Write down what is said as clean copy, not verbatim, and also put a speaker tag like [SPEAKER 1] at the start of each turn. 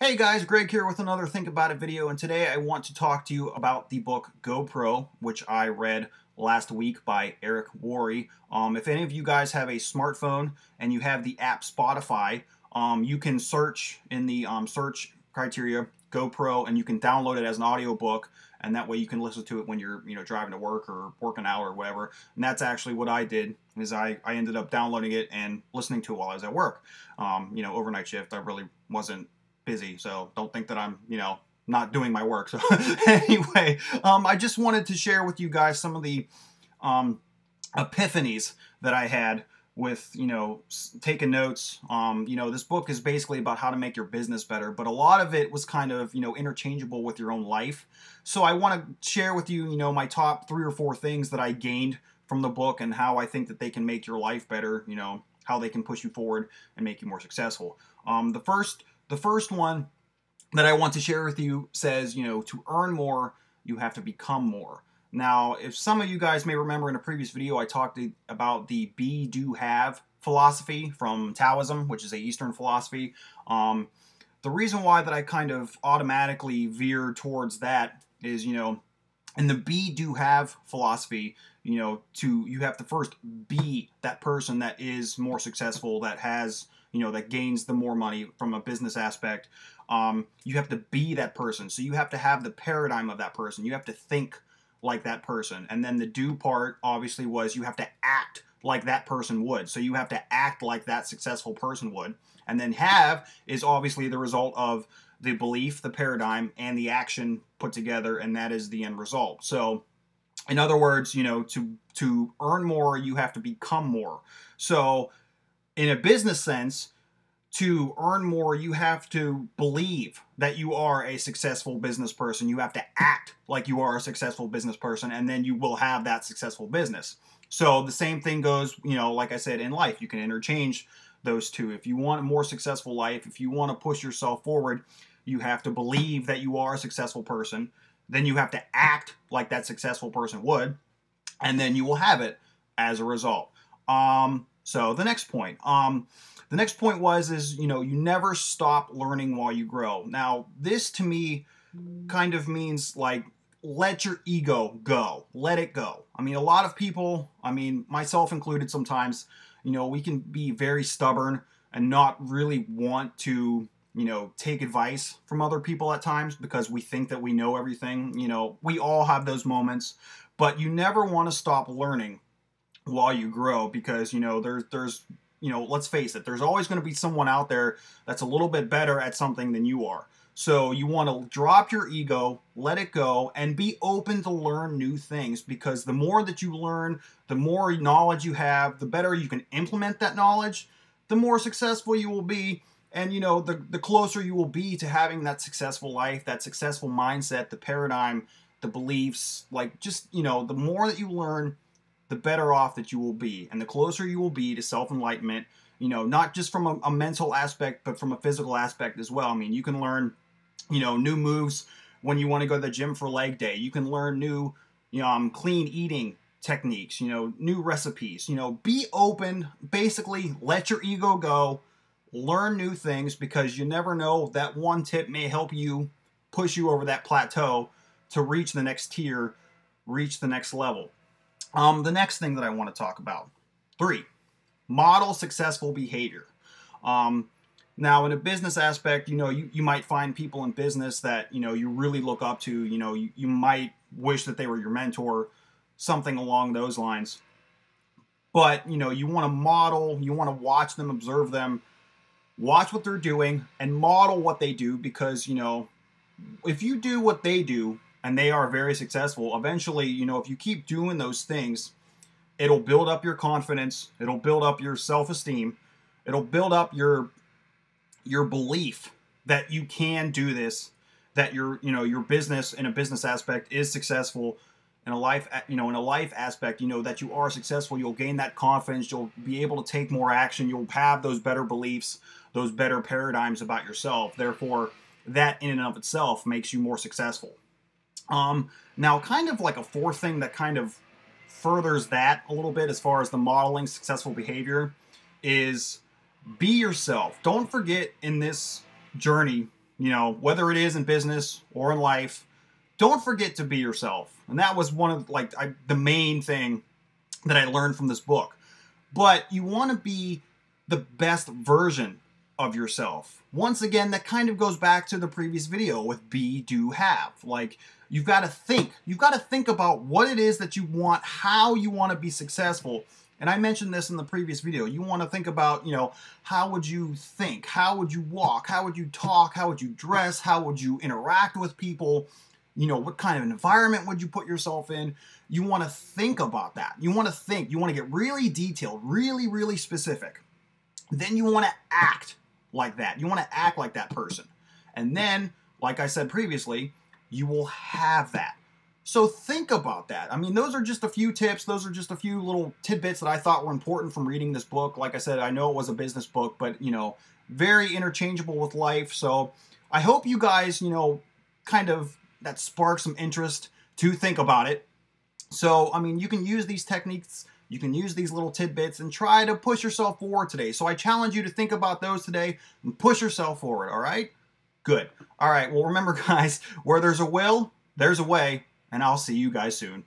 [SPEAKER 1] Hey guys, Greg here with another Think About It video, and today I want to talk to you about the book GoPro, which I read last week by Eric Worre. If any of you guys have a smartphone and you have the app Spotify, you can search in the search criteria GoPro, and you can download it as an audiobook, and that way you can listen to it when you're driving to work or working out or whatever. And that's actually what I did, is I ended up downloading it and listening to it while I was at work. Overnight shift, I really wasn't busy, so don't think that I'm not doing my work. So anyway, I just wanted to share with you guys some of the epiphanies that I had with taking notes. This book is basically about how to make your business better, but a lot of it was kind of interchangeable with your own life. So I want to share with you my top 3 or 4 things that I gained from the book and how I think that they can make your life better, how they can push you forward and make you more successful. The first one that I want to share with you says, to earn more, you have to become more. Now, if some of you guys may remember in a previous video, I talked about the be, do, have philosophy from Taoism, which is a Eastern philosophy. The reason why that I kind of automatically veered towards that is, in the be, do, have philosophy, you have to first be that person that is more successful, that has that gains the more money from a business aspect. You have to be that person. So you have to have the paradigm of that person. You have to think like that person. And then the do part obviously was you have to act like that person would. So you have to act like that successful person would. And then have is obviously the result of the belief, the paradigm, and the action put together, and that is the end result. So in other words, to earn more, you have to become more. So in a business sense, to earn more, you have to believe that you are a successful business person. You have to act like you are a successful business person, and then you will have that successful business. So the same thing goes, like I said, in life. You can interchange those two. If you want a more successful life, if you want to push yourself forward, you have to believe that you are a successful person. Then you have to act like that successful person would, and then you will have it as a result. So the next point, is you never stop learning while you grow. Now, this to me kind of means like, let your ego go, let it go. I mean, a lot of people, myself included sometimes, we can be very stubborn and not really want to, take advice from other people at times because we think that we know everything. We all have those moments, but you never want to stop learning while you grow, because there's let's face it, there's always going to be someone out there that's a little bit better at something than you are. So you want to drop your ego, let it go, and be open to learn new things, because the more that you learn, the more knowledge you have, the better you can implement that knowledge, the more successful you will be, and the closer you will be to having that successful life, that successful mindset, the paradigm, the beliefs. Like, just the more that you learn, the better off that you will be, and the closer you will be to self-enlightenment, not just from a mental aspect, but from a physical aspect as well. You can learn, new moves when you want to go to the gym for leg day. You can learn new, clean eating techniques, new recipes. Be open, basically let your ego go, learn new things, because you never know, that one tip may help you push you over that plateau to reach the next tier, reach the next level. The next thing that I want to talk about, 3, model successful behavior. Now, in a business aspect, you might find people in business that, you really look up to, you might wish that they were your mentor, something along those lines. But, you want to model, you want to watch them, observe them, watch what they're doing, and model what they do, because, if you do what they do, and they are very successful, eventually, if you keep doing those things, it'll build up your confidence, it'll build up your self-esteem, it'll build up your belief that you can do this, that your business, in a business aspect, is successful. In a life, in a life aspect, that you are successful. You'll gain that confidence, you'll be able to take more action, you'll have those better beliefs, those better paradigms about yourself. Therefore, that in and of itself makes you more successful. Now, kind of like a 4th thing that kind of furthers that a little bit, as far as the modeling successful behavior, is be yourself. Don't forget, in this journey, you know, whether it is in business or in life, don't forget to be yourself. And that was one of the main thing that I learned from this book. But you want to be the best version of yourself. Once again, that kind of goes back to the previous video with be, do, have. Like, you've got to think. You've got to think about what it is that you want, how you want to be successful. And I mentioned this in the previous video. You want to think about, you know, how would you think? How would you walk? How would you talk? How would you dress? How would you interact with people? You know, what kind of environment would you put yourself in? You want to think about that. You want to think. You want to get really detailed, really, really specific. Then you want to act like that. You want to act like that person. And then, like I said previously, you will have that. So think about that. I mean, those are just a few tips. Those are just a few little tidbits that I thought were important from reading this book. Like I said, I know it was a business book, but, you know, very interchangeable with life. So I hope you guys, you know, kind of that sparks some interest to think about it. So, I mean, you can use these techniques, you can use these little tidbits and try to push yourself forward today. So I challenge you to think about those today and push yourself forward, all right? Good. All right, well, remember, guys, where there's a will, there's a way, and I'll see you guys soon.